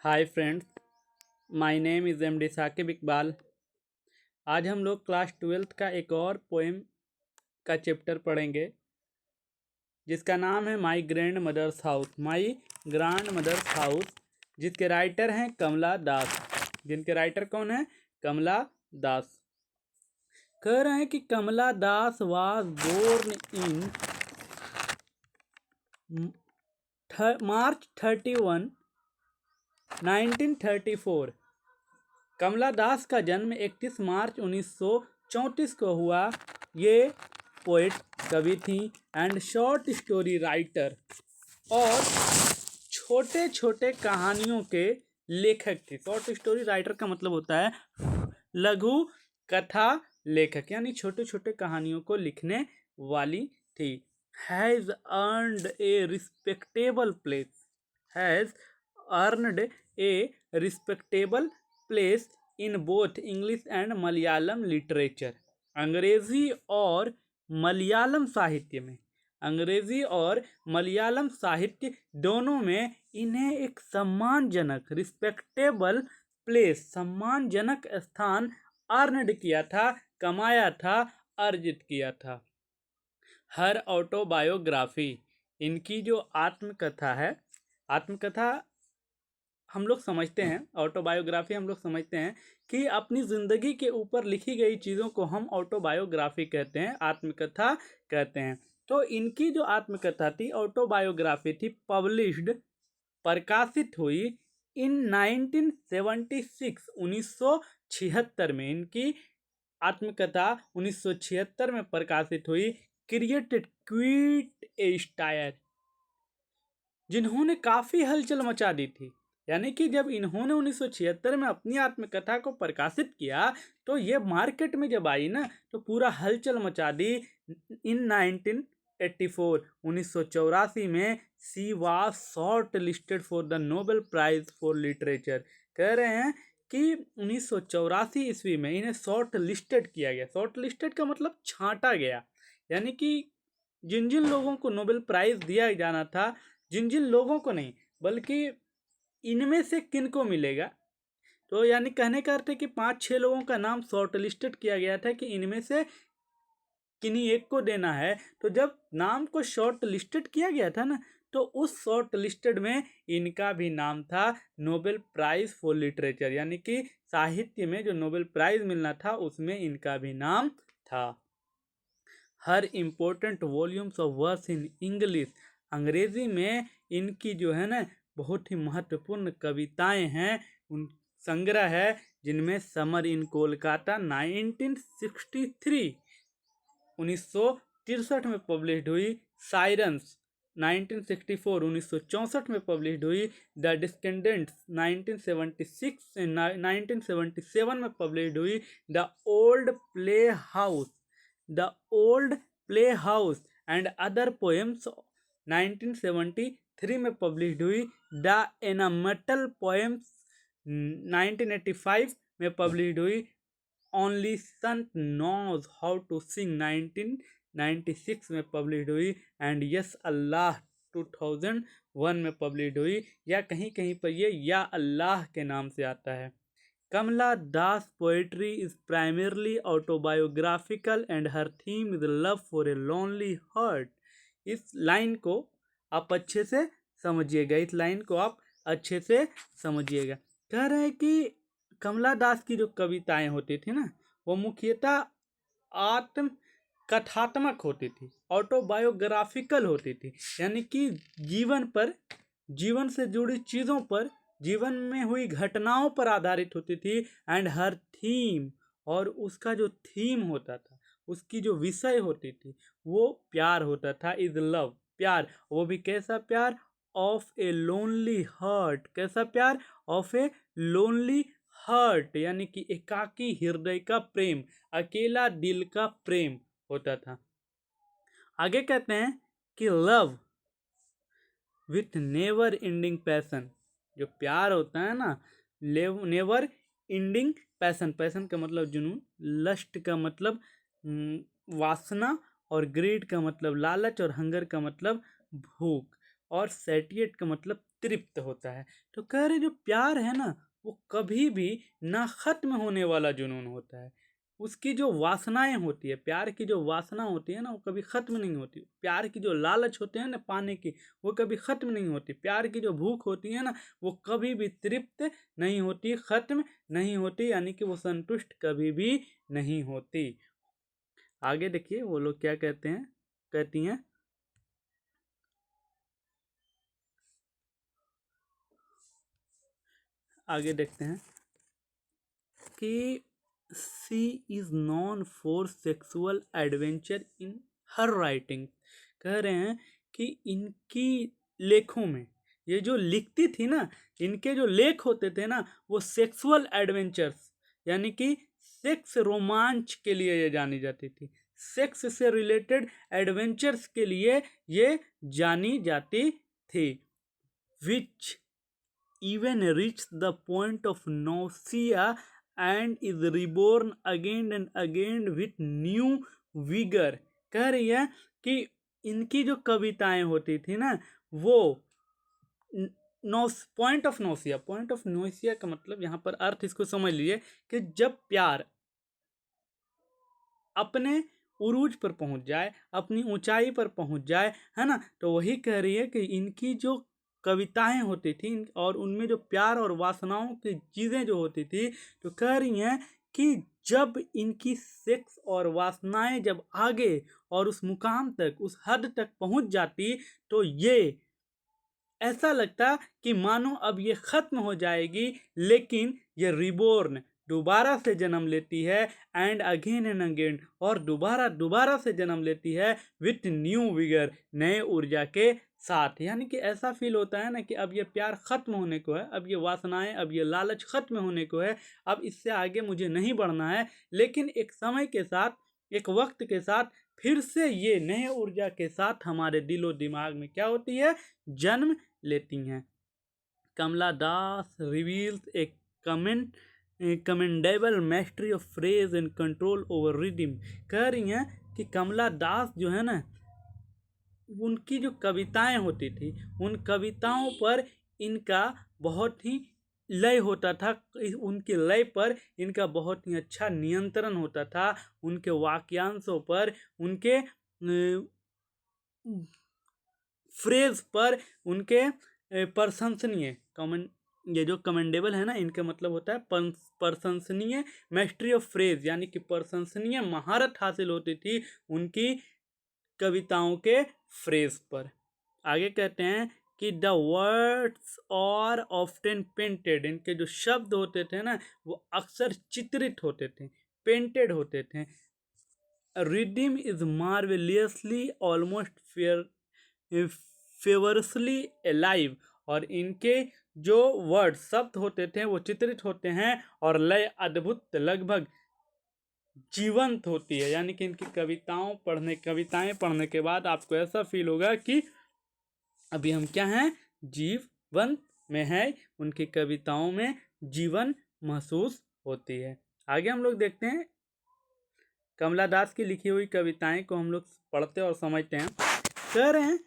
Hi friends, my name is M D Saqib Iqbal. आज हम लोग क्लास 12th का एक और पोएम का चैप्टर पढ़ेंगे जिसका नाम है my grandmother's house. My grandmother's house, जिसके राइटर हैं कमला दास। जिनके राइटर कौन है? कमला दास। कह रहे हैं कि कमला दास वाज बोर्न इन March 31, 1934। कमला दास का जन्म 31 मार्च 1934 को हुआ। ये पोएट, कवि थी एंड शॉर्ट स्टोरी राइटर और छोटे छोटे कहानियों के लेखक थी। शॉर्ट स्टोरी राइटर का मतलब होता है लघु कथा लेखक, यानी छोटे छोटे कहानियों को लिखने वाली थी। Has earned A respectable place has earned A respectable place in both English and Malayalam literature. अंग्रेजी और मलयालम साहित्य में, अंग्रेजी और मलयालम साहित्य दोनों में इन्हें एक सम्मानजनक रिस्पेक्टेबल प्लेस, सम्मानजनक स्थान अर्नड किया था, कमाया था, अर्जित किया था। हर ऑटोबायोग्राफी, इनकी जो आत्मकथा है, आत्मकथा हम लोग समझते हैं, ऑटोबायोग्राफी हम लोग समझते हैं कि अपनी ज़िंदगी के ऊपर लिखी गई चीज़ों को हम ऑटोबायोग्राफी कहते हैं, आत्मकथा कहते हैं। तो इनकी जो आत्मकथा थी, ऑटोबायोग्राफी थी, पब्लिश्ड, प्रकाशित हुई इन 1976, 1976 में। इनकी आत्मकथा 1976 में प्रकाशित हुई। क्रिएटेड क्वीट ए स्टायर, जिन्होंने काफ़ी हलचल मचा दी थी। यानी कि जब इन्होंने 1976 में अपनी आत्मकथा को प्रकाशित किया तो ये मार्केट में जब आई ना तो पूरा हलचल मचा दी। इन 1984, 1984 में she was shortlisted for the Nobel prize for literature. कह रहे हैं कि 1984 ईस्वी में इन्हें शॉर्ट लिस्टेड किया गया। शॉर्ट लिस्टेड का मतलब छांटा गया, यानी कि जिन जिन लोगों को नोबेल प्राइज़ दिया जाना था, जिन जिन लोगों को नहीं बल्कि इनमें से किन को मिलेगा। तो यानी कहने का अर्थ है कि 5-6 लोगों का नाम शॉर्ट लिस्टेड किया गया था कि इनमें से किन्हीं एक को देना है। तो जब नाम को शॉर्ट लिस्टेड किया गया था ना, तो उस शॉर्ट लिस्टेड में इनका भी नाम था, नोबेल प्राइज़ फॉर लिटरेचर, यानी कि साहित्य में जो नोबेल प्राइज़ मिलना था उसमें इनका भी नाम था। Her important volumes of verse in English, अंग्रेजी में इनकी जो है ना बहुत ही महत्वपूर्ण कविताएं हैं, उन संग्रह है, जिनमें समर इन कोलकाता 1963, 1963 में पब्लिश्ड हुई। साइरन्स 1964, 1964 में पब्लिश्ड हुई। द डिस्केंडेंट्स 1976, 1977 में पब्लिश्ड हुई। The old play house, the old play house and other poems 1973 में पब्लिश्ड हुई। द एनामेटल पोएम्स 1985 में पब्लिश्ड हुई। Only sun knows how to sing 1996 में पब्लिश्ड हुई। एंड यस अल्लाह 2001 में पब्लिश्ड हुई, या कहीं कहीं पर ये या अल्लाह के नाम से आता है। Kamala Das poetry is primarily autobiographical and her theme is love for a lonely heart. इस लाइन को आप अच्छे से समझिएगा, इस लाइन को आप अच्छे से समझिएगा। कह रहे हैं कि कमला दास की जो कविताएं होती थी ना, वो मुख्यतः आत्म कथात्मक होती थी, ऑटोबायोग्राफिकल होती थी, यानी कि जीवन पर, जीवन से जुड़ी चीज़ों पर, जीवन में हुई घटनाओं पर आधारित होती थी। एंड हर थीम, और उसका जो थीम होता था, उसकी जो विषय होती थी, वो प्यार होता था। इज लव, प्यार, वो भी कैसा प्यार? Of A lonely heart. कैसा प्यार? ऑफ ए लोनली हार्ट, यानी कि एकाकी हृदय का प्रेम, अकेला दिल का प्रेम होता था। आगे कहते हैं कि love with never ending passion, जो प्यार होता है ना, नेवर एंडिंग पैसन, पैसन का मतलब जुनून, लस्ट का मतलब वासना, और ग्रीड का मतलब लालच, और हंगर का मतलब भूख। और सैटिएट का मतलब तृप्त होता है। तो कह रहे जो प्यार है ना वो कभी भी ना खत्म होने वाला जुनून होता है। उसकी जो वासनाएं होती है, प्यार की जो वासना होती है ना वो कभी खत्म नहीं होती। प्यार की जो लालच होते हैं ना पाने की, वो कभी खत्म नहीं होती। प्यार की जो भूख होती है ना वो कभी भी तृप्त नहीं होती, खत्म नहीं होती, यानी कि वो संतुष्ट कभी भी नहीं होती। आगे देखिए वो लोग क्या कहते हैं, कहती हैं, आगे देखते हैं कि she is known for sexual adventure in her writing. कह रहे हैं कि इनकी लेखों में, ये जो लिखती थी ना, इनके जो लेख होते थे ना वो सेक्सुअल एडवेंचर्स यानी कि सेक्स रोमांच के लिए ये जानी जाती थी। सेक्स से रिलेटेड एडवेंचर्स के लिए ये जानी जाती थी। विच even reach the point of nausea and is reborn again and again with new vigor। कह रही है कि इनकी जो कविताएं होती थी ना वो पॉइंट ऑफ नोसिया का मतलब यहाँ पर अर्थ इसको समझ लीजिए कि जब प्यार अपने उरूज पर पहुंच जाए, अपनी ऊंचाई पर पहुंच जाए, है ना, तो वही कह रही है कि इनकी जो कविताएं होती थी और उनमें जो प्यार और वासनाओं की चीज़ें जो होती थी, तो कह रही हैं कि जब इनकी सेक्स और वासनाएं जब आगे और उस मुकाम तक, उस हद तक पहुंच जाती, तो ये ऐसा लगता कि मानो अब ये खत्म हो जाएगी, लेकिन ये रिबोर्न दोबारा से जन्म लेती है, एंड अगेन एंड अगेन, और दोबारा से जन्म लेती है विथ न्यू विगर, नए ऊर्जा के साथ। यानी कि ऐसा फील होता है ना कि अब ये प्यार खत्म होने को है, अब ये वासनाएं, अब ये लालच खत्म होने को है, अब इससे आगे मुझे नहीं बढ़ना है, लेकिन एक समय के साथ, एक वक्त के साथ फिर से ये नए ऊर्जा के साथ हमारे दिलो दिमाग में क्या होती है, जन्म लेती हैं। Kamala Das reveals a commendable mastery of phrase and control over rhythm. कह रही हैं कि कमला दास जो है ना, उनकी जो कविताएं होती थी, उन कविताओं पर इनका बहुत ही लय होता था, उनके लय पर इनका बहुत ही अच्छा नियंत्रण होता था, उनके वाक्यांशों पर, उनके फ्रेज पर, उनके प्रशंसनीय ये जो कमेंडेबल है ना, इनका मतलब होता है प्रशंसनीय मैस्ट्री ऑफ फ्रेज, यानी कि प्रशंसनीय महारत हासिल होती थी उनकी कविताओं के फ्रेज पर। आगे कहते हैं कि the words are often painted. इनके जो शब्द होते थे ना वो अक्सर चित्रित होते थे, पेंटेड होते थे। Rhythm is marvellously almost feverishly alive. और इनके जो वर्ड शब्द होते थे वो चित्रित होते हैं और लय अद्भुत, लगभग जीवंत होती है। यानी कि इनकी कविताएं पढ़ने के बाद आपको ऐसा फील होगा कि अभी हम क्या हैं, जीवंत में है। उनकी कविताओं में जीवन महसूस होती है। आगे हम लोग देखते हैं कमला दास की लिखी हुई कविताएं को हम लोग पढ़ते और समझते हैं। कह रहे हैं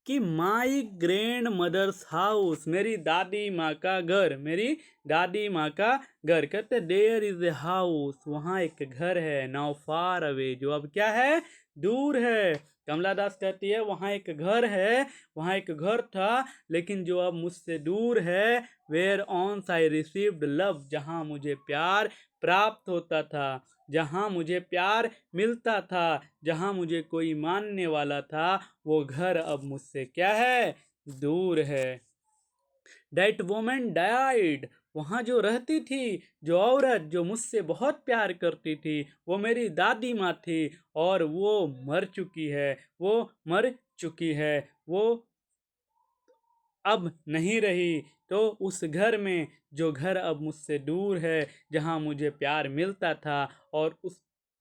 कि माई ग्रैंड मदर्स हाउस, मेरी दादी माँ का घर, मेरी दादी माँ का घर। कहते देयर इज ए हाउस, वहाँ एक घर है, नाउ फार अवे, जो अब क्या है, दूर है। कमला दास कहती है वहाँ एक घर है, वहाँ एक घर था, लेकिन जो अब मुझसे दूर है। वेयर ऑन्स आई रिसीव्ड लव, जहाँ मुझे प्यार प्राप्त होता था, जहाँ मुझे प्यार मिलता था, जहाँ मुझे कोई मानने वाला था, वो घर अब मुझसे क्या है, दूर है। That woman died, वहाँ जो रहती थी, जो औरत जो मुझसे बहुत प्यार करती थी, वो मेरी दादी माँ थी, और वो मर चुकी है, वो मर चुकी है, वो अब नहीं रही। तो उस घर में, जो घर अब मुझसे दूर है, जहाँ मुझे प्यार मिलता था, और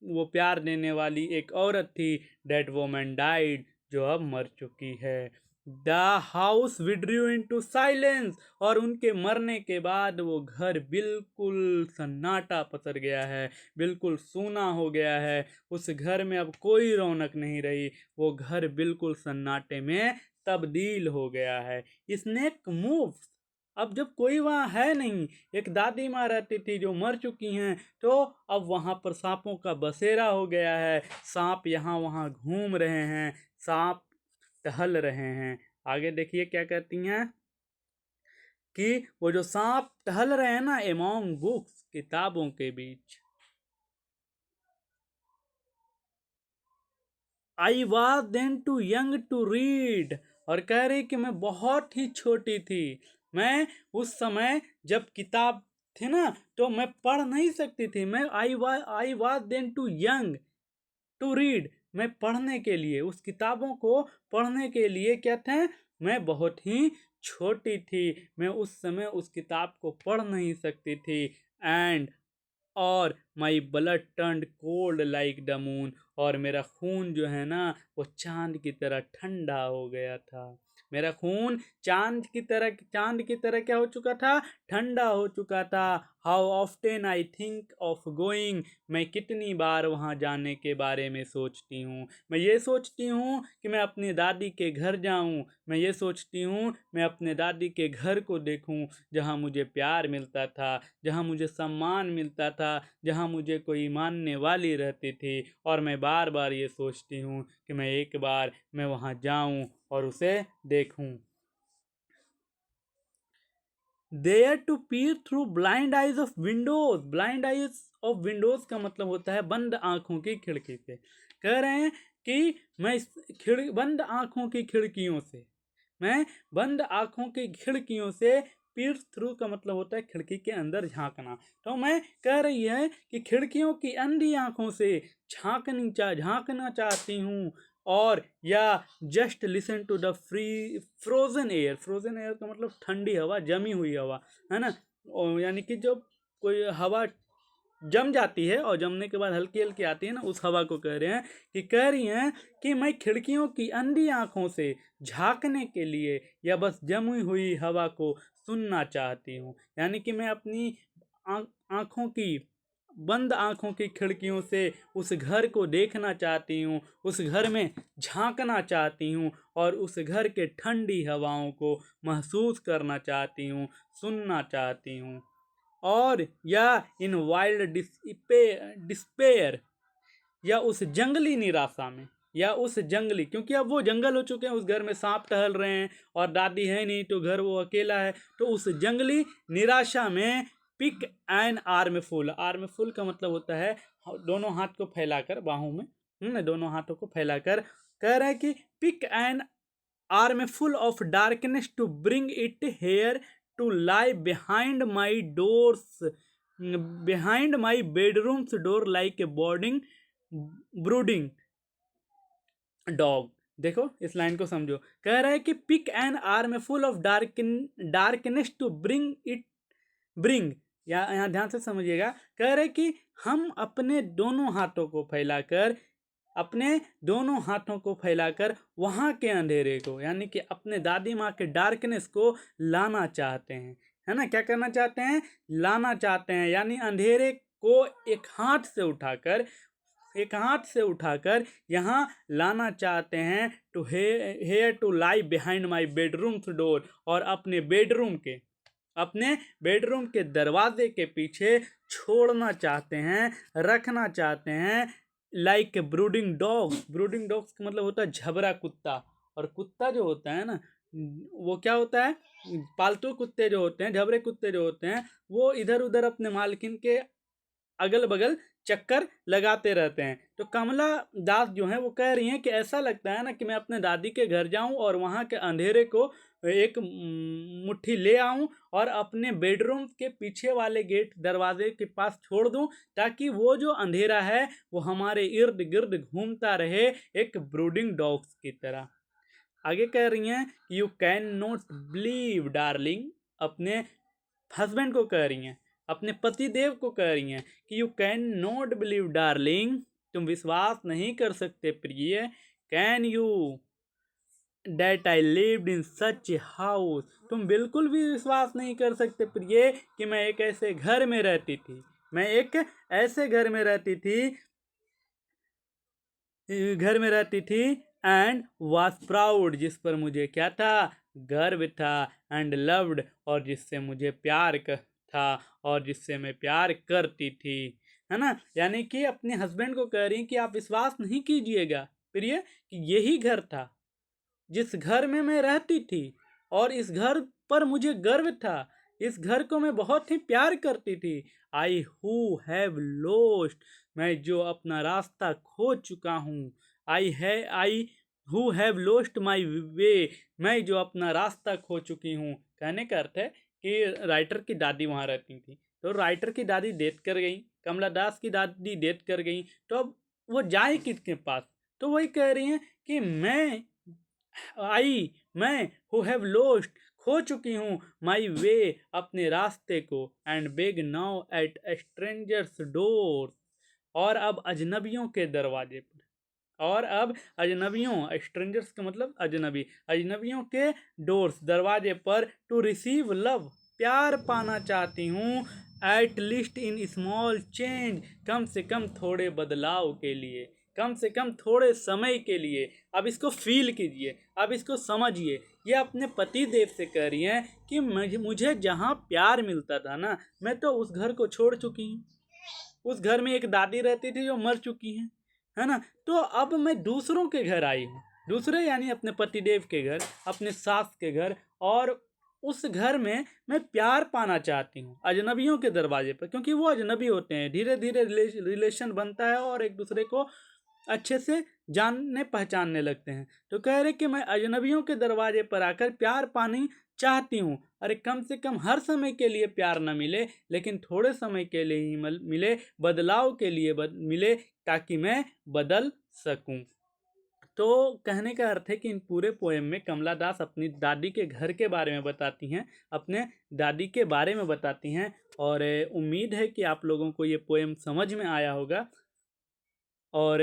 वो प्यार देने वाली एक औरत थी, डेट वोमन डाइड, जो अब मर चुकी है। The house withdrew into silence, और उनके मरने के बाद वो घर बिल्कुल सन्नाटा पसर गया है, बिल्कुल सूना हो गया है। उस घर में अब कोई रौनक नहीं रही, वो घर बिल्कुल सन्नाटे में तब्दील हो गया है। स्नेक मूव्स, अब जब कोई वहाँ है नहीं, एक दादी माँ रहती थी जो मर चुकी हैं, तो अब वहाँ पर सांपों का बसेरा हो गया है। सांप यहाँ वहाँ घूम रहे हैं, सांप टहल रहे हैं। आगे देखिए क्या कहती हैं कि वो जो सांप टहल रहे हैं ना, एमॉन्ग बुक्स, किताबों के बीच। I was then too young to read, और कह रही कि मैं बहुत ही छोटी थी, मैं उस समय जब किताब थी ना तो मैं पढ़ नहीं सकती थी। मैं I was then too young to read, मैं पढ़ने के लिए, उस किताबों को पढ़ने के लिए क्या थे, मैं बहुत ही छोटी थी, मैं उस समय उस किताब को पढ़ नहीं सकती थी। एंड और my blood turned cold like the moon, और मेरा खून जो है ना वो चांद की तरह ठंडा हो गया था। मेरा खून चांद की तरह क्या हो चुका था, ठंडा हो चुका था। How often I think of going, मैं कितनी बार वहाँ जाने के बारे में सोचती हूँ। मैं ये सोचती हूँ कि मैं अपनी दादी के घर जाऊँ, मैं ये सोचती हूँ मैं अपने दादी के घर को देखूँ, जहाँ मुझे प्यार मिलता था, जहाँ मुझे सम्मान मिलता था, जहाँ मुझे कोई मानने वाली रहती थी। और मैं बार बार ये सोचती हूँ कि मैं एक बार मैं वहाँ जाऊँ और उसे देखूँ। There to Pir through blind eyes of Windows, blind eyes of Windows का मतलब होता है बंद आंखों की खिड़की से। कह रहे हैं कि मैं बंद आंखों की खिड़कियों से, मैं बंद आंखों की खिड़कियों से, पीर थ्रू का मतलब होता है खिड़की के अंदर झांकना। तो मैं कह रही है कि खिड़कियों की अंधी आंखों से झांकना चाहती हूँ, और या just listen to the frozen air, frozen air का मतलब ठंडी हवा, जमी हुई हवा, है ना। और यानी कि जब कोई हवा जम जाती है और जमने के बाद हल्की हल्की आती है ना, उस हवा को कह रहे हैं कि कह रही हैं कि मैं खिड़कियों की अंधी आंखों से झांकने के लिए या बस जमी हुई हवा को सुनना चाहती हूँ। यानी कि मैं अपनी आंखों की, बंद आंखों की खिड़कियों से उस घर को देखना चाहती हूँ, उस घर में झांकना चाहती हूँ, और उस घर के ठंडी हवाओं को महसूस करना चाहती हूँ, सुनना चाहती हूँ। और या इन वाइल्ड डिस्पेयर, या उस जंगली निराशा में, या उस जंगली, क्योंकि अब वो जंगल हो चुके हैं, उस घर में सांप टहल रहे हैं और दादी है नहीं तो घर वो अकेला है, तो उस जंगली निराशा में पिक एन आर्मफुल, आर्मफुल का मतलब होता है दोनों हाथ को फैलाकर बाहों में, दोनों हाथों को फैलाकर कह रहे हैं कि pick an armful of darkness to bring it here to lie behind my bedroom's door like a brooding dog. देखो इस लाइन को समझो, कह रहा है कि pick an arm full of darkness to bring, या यहाँ ध्यान से समझिएगा, कह रहे कि हम अपने दोनों हाथों को फैलाकर वहाँ के अंधेरे को, यानी कि अपने दादी माँ के डार्कनेस को लाना चाहते हैं, है ना। क्या करना चाहते हैं, लाना चाहते हैं, यानी अंधेरे को एक हाथ से उठाकर यहाँ लाना चाहते हैं। To here to lie behind my bedroom door, और अपने बेडरूम के दरवाजे के पीछे छोड़ना चाहते हैं, रखना चाहते हैं। लाइक ब्रूडिंग डॉग्स का मतलब होता है झबरा कुत्ता, और कुत्ता जो होता है ना वो क्या होता है, पालतू कुत्ते जो होते हैं, झबरे कुत्ते जो होते हैं, वो इधर उधर अपने मालकिन के अगल बगल चक्कर लगाते रहते हैं। तो कमला दास जो हैं वो कह रही हैं कि ऐसा लगता है ना कि मैं अपने दादी के घर जाऊं और वहां के अंधेरे को एक मुट्ठी ले आऊं और अपने बेडरूम के पीछे वाले गेट दरवाजे के पास छोड़ दूं, ताकि वो जो अंधेरा है वो हमारे इर्द गिर्द घूमता रहे, एक ब्रूडिंग डॉग्स की तरह। आगे कह रही हैं, you can not believe darling, अपने हस्बैंड को कह रही हैं, अपने पति देव को कह रही हैं कि you can not believe darling, तुम विश्वास नहीं कर सकते प्रिय, can you, that I lived in such a house. तुम बिल्कुल भी विश्वास नहीं कर सकते प्रिय कि मैं एक ऐसे घर में रहती थी। मैं एक ऐसे घर में रहती थी एंड वॉज प्राउड, जिस पर मुझे क्या था, गर्व था, एंड लव्ड, और जिससे मुझे प्यार था, और जिससे मैं प्यार करती थी, है ना। यानी कि अपने हस्बैंड को कह रही हैं कि आप विश्वास नहीं कीजिएगा प्रिय कि यही घर था जिस घर में मैं रहती थी, और इस घर पर मुझे गर्व था, इस घर को मैं बहुत ही प्यार करती थी। आई हु हैव लोस्ट, मैं जो अपना रास्ता खो चुका हूँ। आई हु हैव लोस्ट माई वे, मैं जो अपना रास्ता खो चुकी हूँ। कहने का अर्थ है कि राइटर की दादी वहाँ रहती थी, तो राइटर की दादी डेथ कर गई, कमला दास की दादी डेथ कर गई, तो अब वो जाए किसके पास। तो वही कह रही हैं कि मैं हु हैव लोस्ट, खो चुकी हूँ, माई वे, अपने रास्ते को, and beg now at strangers door, और अब अजनबियों के दरवाजे पर, और अब अजनबियों, स्ट्रेंजर्स का मतलब अजनबी, अजनबियों के डोर्स, दरवाजे पर, टू रिसीव लव, प्यार पाना चाहती हूँ, at least in small change, कम से कम थोड़े बदलाव के लिए, कम से कम थोड़े समय के लिए। अब इसको फील कीजिए, अब इसको समझिए। ये अपने पति देव से कह रही हैं कि मुझे जहाँ प्यार मिलता था ना, मैं तो उस घर को छोड़ चुकी हूँ। उस घर में एक दादी रहती थी जो मर चुकी हैं, है ना। तो अब मैं दूसरों के घर आई हूँ, दूसरे यानी अपने पतिदेव के घर, अपने सास के घर, और उस घर में मैं प्यार पाना चाहती हूँ अजनबियों के दरवाजे पर, क्योंकि वो अजनबी होते हैं। धीरे धीरे रिलेशन बनता है और एक दूसरे को अच्छे से जानने पहचानने लगते हैं। तो कह रहे कि मैं अजनबियों के दरवाजे पर आकर प्यार पानी चाहती हूँ। अरे कम से कम हर समय के लिए प्यार न मिले, लेकिन थोड़े समय के लिए ही मिले, बदलाव के लिए मिले, ताकि मैं बदल सकूं। तो कहने का अर्थ है कि इन पूरे पोएम में कमला दास अपनी दादी के घर के बारे में बताती हैं, अपने दादी के बारे में बताती हैं, और उम्मीद है कि आप लोगों को ये पोएम समझ में आया होगा। और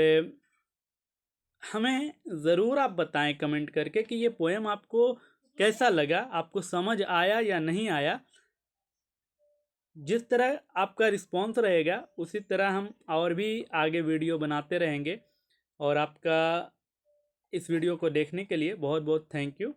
हमें ज़रूर आप बताएं कमेंट करके कि ये पोएम आपको कैसा लगा, आपको समझ आया या नहीं आया। जिस तरह आपका रिस्पॉन्स रहेगा उसी तरह हम और भी आगे वीडियो बनाते रहेंगे। और आपका इस वीडियो को देखने के लिए बहुत बहुत थैंक यू।